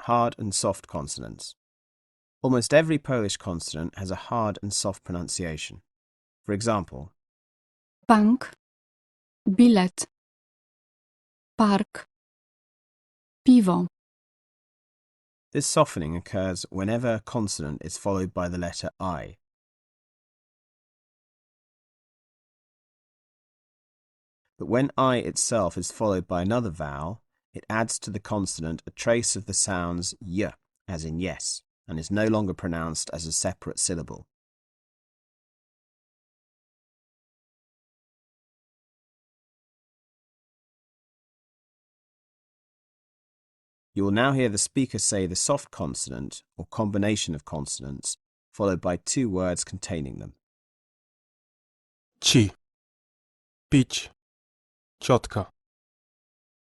hard and soft consonants. Almost every Polish consonant has a hard and soft pronunciation. For example, bank, bilet, park, piwo. This softening occurs whenever a consonant is followed by the letter I. But when I itself is followed by another vowel, it adds to the consonant a trace of the sounds y, as in yes, and is no longer pronounced as a separate syllable. You will now hear the speaker say the soft consonant, or combination of consonants, followed by two words containing them. Ci, pić, ciotka,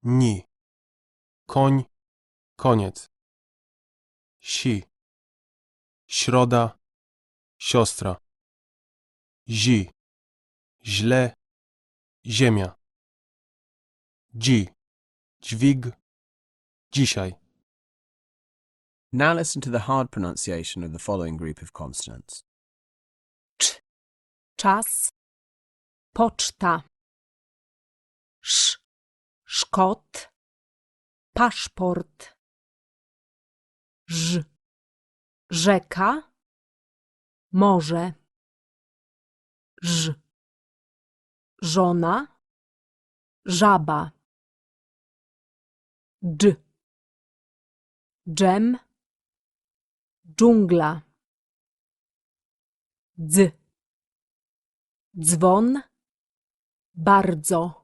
ni, koń, koniec, si, środa, siostra, zi, źle, ziemia, dzi, dźwig, dzisiaj. Now listen to the hard pronunciation of the following group of consonants. Cz, czas, poczta, sz, szkot, paszport, ż, rzeka, morze, ż, żona, żaba, dż, dżem, dżungla, dz, dzwon, bardzo.